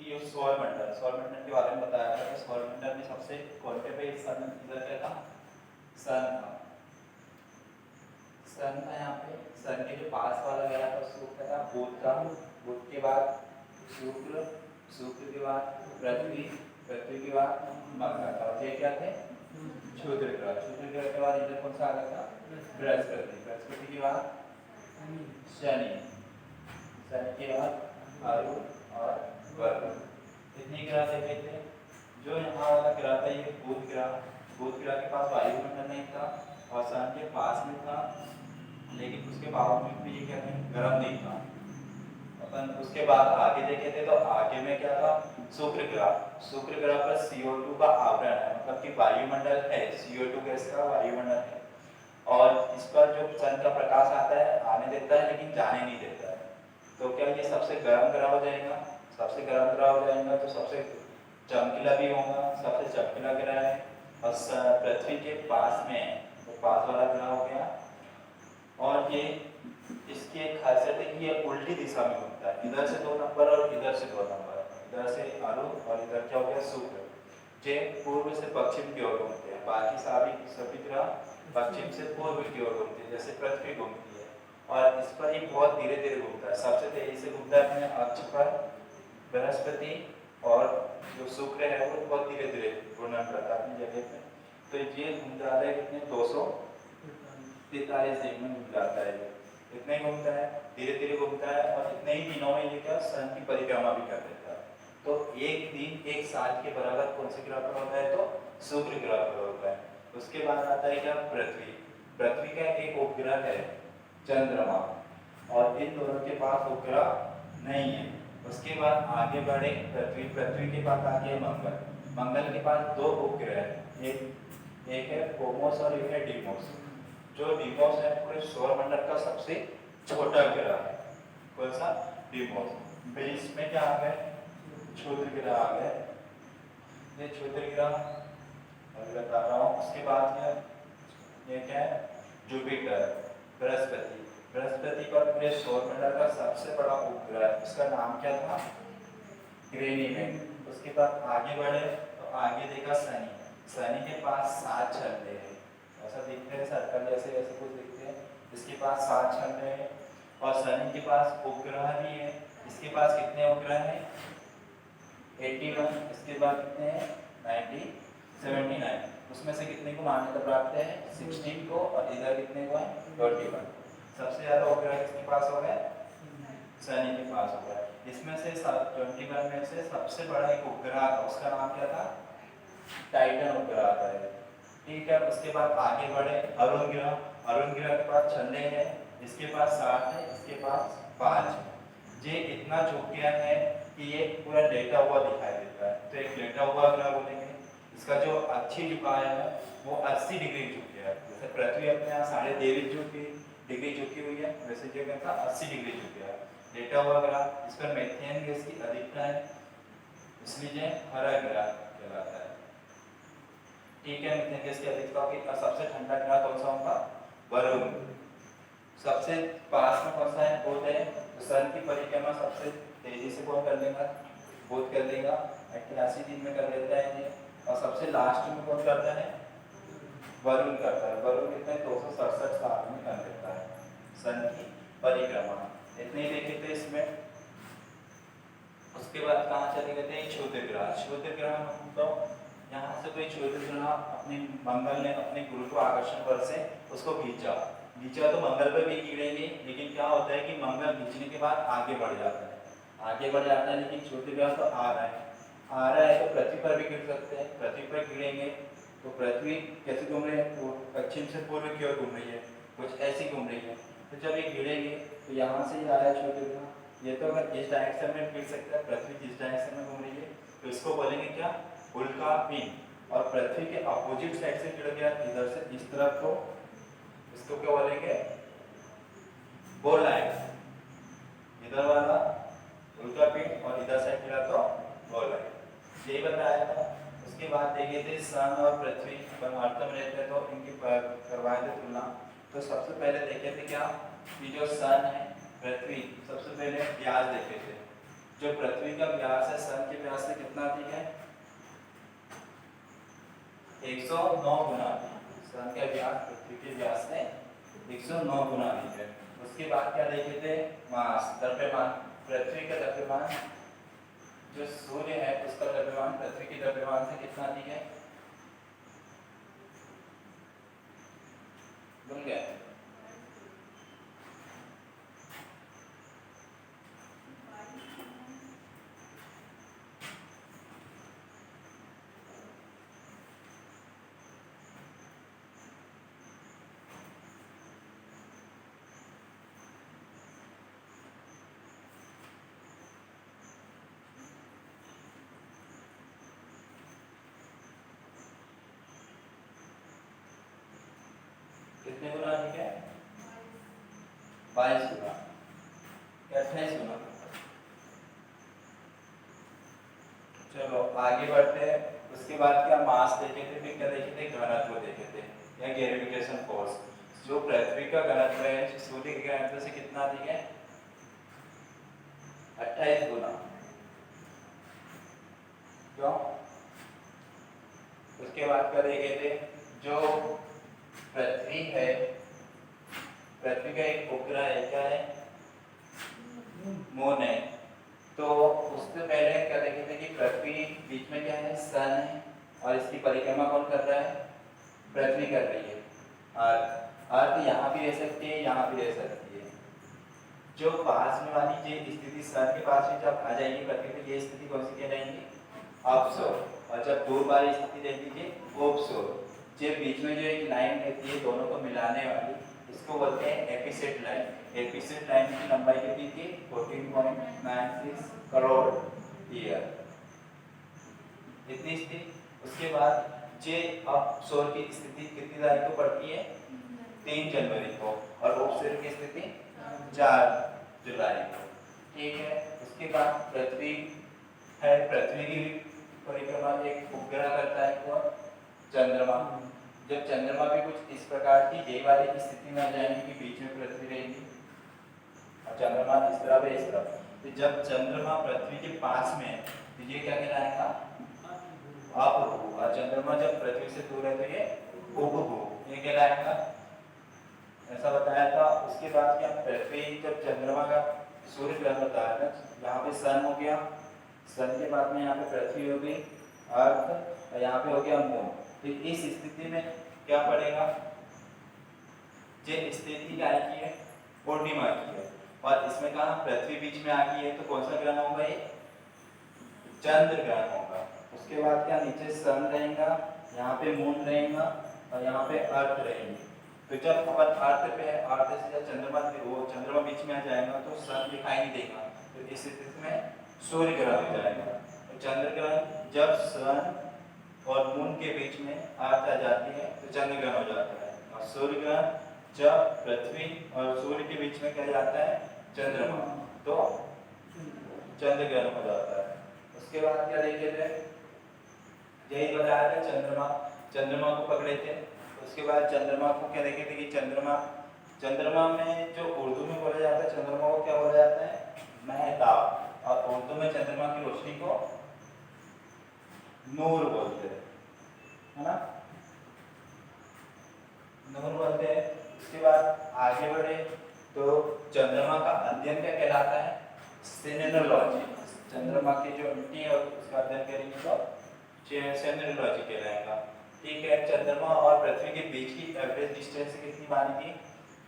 ये सौरमंडल के बारे में बताया था कि सौरमंडल में सबसे कौन पे सन इधर क्या था, सन था। सन था यहाँ पे, सन के जो पास वाला गया था उसको क्या था, बुध था। बुध के बाद शुक्र, शुक्र के बाद पृथ्वी, पृथ्वी के बाद मंगल। और ये क्या थे, क्षुद्र ग्रह। क्षुद्र ग्रह के बाद इधर कौन सा आ गया था, बृहस्पति। बृहस्पति के बाद शनि, शनि के बाद अरुण और वरुण। कितने ग्रह देखे थे। जो यहाँ वाला ग्रह था ये बुध ग्रह। बुध ग्रह के पास वायुमंडल नहीं था और सन के पास में था, लेकिन उसके बावजूद भी ये क्या है, गर्म नहीं था। अपन उसके बाद आगे देखे थे तो आगे में क्या था, शुक्र ग्रह। शुक्र ग्रह पर CO2 का आवरण है, मतलब कि वायुमंडल है, CO2 गैस का वायुमंडल है। और इस पर जो सन का प्रकाश आता है आने देता है लेकिन जाने नहीं देता है। तो क्या ये सबसे गर्म ग्रह हो जाएगा। सबसे गर्म ग्रह हो जाएगा तो सबसे चमकीला भी होगा, सबसे चमकीला ग्रह है। और पृथ्वी के पास में तो पास वाला ग्रह हो गया। और ये इसकी एक खासियत है कि ये उल्टी दिशा में घूमता है, इधर से 2 नंबर और इधर से 2 नंबर, इधर से अरुण और इधर क्या हो गया, शुक्र। जे पूर्व से पश्चिम की ओर घूमते हैं। बाकी सभी ग्रह पश्चिम से पूर्व की ओर घूमते हैं, जैसे पृथ्वी घूमती है। और इस पर ही बहुत धीरे धीरे घूमता है। सबसे तेजी से घूमता है अपने अक्ष पर बृहस्पति, और जो शुक्र है वो बहुत धीरे धीरे घूर्णन करता है अपनी जगह पे। तो ये घूम जाता है कितने, 243 दिन में घूम जाता है। इतने ही घूमता है, धीरे धीरे घूमता है, और इतने ही दिनों में ये क्या, सन की परिक्रमा भी कर देता है। तो एक दिन एक साल के बराबर कौन से ग्रह पर होता है, तो शुक्र ग्रह पर होता है। उसके बाद आता है क्या, पृथ्वी। पृथ्वी का एक उपग्रह है चंद्रमा, और इन दोनों के पास उपग्रह नहीं है। उसके बाद आगे बढ़े पृथ्वी, पृथ्वी के पास आगे मंगल। मंगल के पास 2 उपग्रह है, एक है फोमोस और एक है डीमोस। जो डीमोस है पूरे सौरमंडल का सबसे छोटा ग्रह है। कौन सा, डीमोस। फिर इसमें क्या आ गए, क्षुद्र ग्रह आ गए। ये क्षुद्र ग्रह अभी बता रहा हूँ। उसके बाद क्या, ये क्या है, जुपिटर, बृहस्पति। बृहस्पति पर पूरे सौरमंडल का सबसे बड़ा उपग्रह है, इसका नाम क्या था, ग्रेनिमेड। उसके बाद आगे बढ़े तो आगे देखा शनि। शनि के पास 7 झंडे हैं, ऐसा दिखते हैं सर्कल जैसे ऐसे कुछ दिखते हैं। इसके पास 7 झंडे हैं। और शनि के पास उपग्रह भी है। इसके पास कितने उपग्रह हैं, 81। इसके बाद कितने हैं, 90, 79। उसमें से कितने को मान्यता प्राप्त है, 16 को, और इधर कितने को है, 21। सबसे ज्यादा उपग्रह किसके पास हो गया, शनि के पास हो गया। इसमें से 21 में से सबसे बड़ा एक उपग्रह था, उसका नाम क्या था, टाइटन उपग्रह था। ठीक है। उसके बाद आगे बढ़े, अरुण ग्रह। अरुण ग्रह के पास छंदे हैं, इसके पास 7 है, इसके पास 5 है। ये इतना झुक गया है कि ये पूरा लेटा हुआ दिखाई देता है, तो एक लेटा हुआ ग्रह बोलेंगे। इसका जो अच्छी झुकाव है वो 80 डिग्री झुक गया है। जैसे पृथ्वी अपने यहाँ 13.5 डिग्री झुकी हुई है, वैसे जो क्या 80 डिग्री झुक गया है, लेटा हुआ ग्रह। इस पर मीथेन गैस की अधिकता है, इसलिए हरा ग्रह कहलाता है। ठीक है। मीथेन गैस की अधिकता होगी। और सबसे ठंडा ग्रह कौन सा होगा, वरुण। सबसे पास में कौन सा है, बुध है। तो सन की परिक्रमा सबसे तेजी से कौन कर लेगा, बुध कर देगा, 88 दिन में कर लेता है ये। और सबसे लास्ट में कौन करता है, वरुण करता है। वरुण कितने, 267 साल में कर लेता है सन की परिक्रमा। इतने ही देखे थे इसमें। उसके बाद कहाँ चले गए थे, क्षुद्र ग्रह। क्षुद्र ग्रह तो यहाँ से कोई क्षुद्र ग्रह अपने मंगल ने अपने गुरुत्वाकर्षण बल से उसको खींचा तो मंगल पर भी गिरेंगे, लेकिन क्या होता है कि मंगल खींचने के बाद आगे बढ़ जाता है, लेकिन क्षुद्र ग्रह तो आ रहा है तो पृथ्वी पर भी गिर सकते हैं। पृथ्वी पर गिरेंगे तो पृथ्वी कैसे घूम रही है, वो पश्चिम से पूर्व की ओर घूम रही है, कुछ ऐसी घूम रही है। तो जब ये गिरेंगे तो यहाँ से ही आया क्षुद्र ग्रह। ये तो अगर इस डायरेक्शन में गिर सकता है, पृथ्वी जिस डायरेक्शन में घूम रही है, तो इसको बोलेंगे क्या, उल्का पिंड। और पृथ्वी के अपोजिट साइड से गिर गया इधर से इस तरफ, तो इसको क्या बोलेंगे, बोलाइट। इधर वाला उल्का पिंड और इधर साइड गिरा तो बोलाइट। यही बताया था। उसके बाद देखे थे सन और पृथ्वी परमाणु में रहते तो इनकी करवाए थे तुलना। तो सबसे पहले देखे थे क्या, कि जो सन है, पृथ्वी, सबसे पहले व्यास देखे थे। जो पृथ्वी का व्यास है सन के व्यास से कितना अधिक है? 109 गुना अधिक। सन का व्यास पृथ्वी के व्यास से 109 गुना अधिक है। उसके बाद क्या देखे थे? मास, द्रव्यमान। पृथ्वी का द्रव्यमान, जो सूर्य है उसका द्रव्यमान पृथ्वी के द्रव्यमान से कितना अधिक है? भूल गए? कितने गुना अधिक है? 22 गुना, 28 गुना। चलो आगे बढ़ते हैं। उसके बाद क्या मास देखे थे, फिर क्या देखे थे? घनत्व देखे थे या ग्रेविटेशन फोर्स। जो पृथ्वी का घनत्व है सूर्य के घनत्व से कितना अधिक है? 28 गुना। क्यों? उसके बाद क्या देखे थे? जो पृथ्वी है, पृथ्वी का एक उपग्रह है, क्या है? मून है। तो उससे पहले क्या देखे थे कि पृथ्वी बीच में क्या है? सन है, और इसकी परिक्रमा कौन कर रहा है? पृथ्वी कर रही है। अर्थ यहाँ भी रह सकती है, यहाँ भी रह सकती है। जो पास में वाली ये स्थिति सन के पास में जब आ जाएगी पृथ्वी पे, ये स्थिति कौन सी कहलाएंगी? अपसोर। और जब दूर वाली स्थिति रहती है ओपसोर। जो बीच में जो एक लाइन रहती है दोनों को मिलाने वाली, इसको बोलते हैं एपिसेट लाइन। एपिसेट लाइन की लंबाई कितनी थी? 14.96 करोड़ ईयर, इतनी थी। उसके बाद जे अपसोर की स्थिति कितनी तारीख को पड़ती है? 3 जनवरी को। और ओपसोर की स्थिति 4 जुलाई को। ठीक है। उसके बाद पृथ्वी है, पृथ्वी की परिक्रमा एक उपग्रह करता है कौन? चंद्रमा। जब चंद्रमा भी कुछ इस प्रकार की ये वाली स्थिति में आ जाएगी कि बीच में पृथ्वी रहेगी और चंद्रमा इस तरफ है, इस तरफ। तो जब चंद्रमा पृथ्वी के पास में है तो ये क्या कहलाएगा? अपभू। और चंद्रमा जब पृथ्वी से दूर है तो ये उपभू, ये कहलाएगा। ऐसा बताया था। उसके बाद क्या? पृथ्वी जब चंद्रमा का सूर्य ग्रह बताया था, यहाँ पे सन हो गया, सन के बाद में यहाँ पे पृथ्वी हो गई, अर्थ, और यहाँ पे हो गया मून। तो इस स्थिति में क्या पड़ेगा? ये स्थिति क्या की है? पूर्णिमा की है। और इसमें कहा पृथ्वी बीच में आ गई है, तो कौन सा ग्रहण होगा ये? चंद्र ग्रहण होगा। उसके बाद क्या? नीचे सन रहेगा, यहाँ पे मून रहेगा, और यहाँ पे अर्थ रहेगी। तो जब अपन अर्थ पे है, अर्थ से जब चंद्रमा बीच में आ जाएगा तो सन दिखाई नहीं देगा। तो इस स्थिति में सूर्य ग्रहण हो जाएगा। तो चंद्र ग्रहण जब सन और मून के बीच में अर्थ आ जाती है तो चंद्र ग्रहण हो जाता है। और सूर्य ग्रहण जब पृथ्वी और सूर्य के बीच में क्या जाता है? चंद्रमा, तो चंद्र ग्रहण हो जाता है। उसके बाद क्या देखे थे? यही बताया था। चंद्रमा को पकड़े थे। उसके बाद चंद्रमा को क्या देखे थे कि चंद्रमा में जो उर्दू में बोला जाता है, चंद्रमा को क्या बोला जाता है? महताब। और उर्दू में चंद्रमा की रोशनी को नूर बोलते हैं, है ना? नूर बोलते हैं। उसके बाद आगे बढ़े तो चंद्रमा का अध्ययन क्या कहलाता है? सेलेनोलॉजी। चंद्रमा की जो मिट्टी है उसका अध्ययन करेंगे तो सेलेनोलॉजी कहलाएगा। ठीक है। चंद्रमा और पृथ्वी के बीच की एवरेज डिस्टेंस कितनी मानी थी?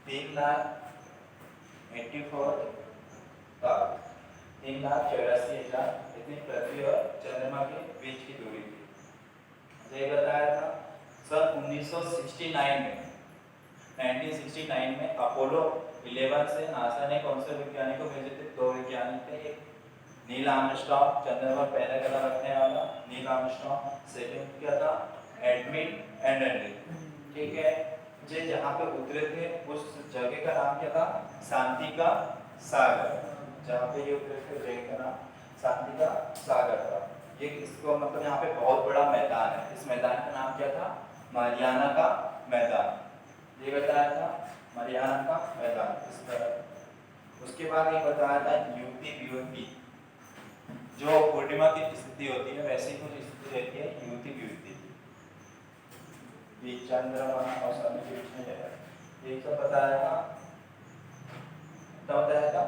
3,84,000 इतनी पृथ्वी और चंद्रमा के बीच की दूरी थी। ये बताया था। सन 1969 में अपोलो 11 से नासा ने कौन से वैज्ञानिक को भेजे थे? 2 वैज्ञानिक थे। एक नील आर्मस्ट्रॉन्ग, चंद्रमा पर पहला कदम रखने वाला नील आर्मस्ट्रॉन्ग। सेकंड क्या था? एडमिन एंडरली। ठीक है। जे जहाँ पे उतरे थे उस जगह का नाम क्या था? शांति का सागर। जहाँ पे ये उतरे थे जगह का नाम शांति का सागर था। ये इसको मतलब यहाँ पे बहुत बड़ा मैदान है। इस मैदान का नाम क्या था? मारियाना का मैदान। ये बताया था, मारियाना का मैदान। इस तरह उसके बाद ये बताया था यूपी जो पूर्णिमा की स्थिति होती है वैसी कुछ स्थिति रहती है युति की युति की, चंद्रमा और शनि के बीच में रहेगा। यही सब बताया तब बताया था।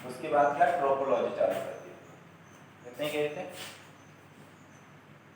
उसके बाद क्या ट्रोपोलॉजी चालू करती है, इतने कहते हैं।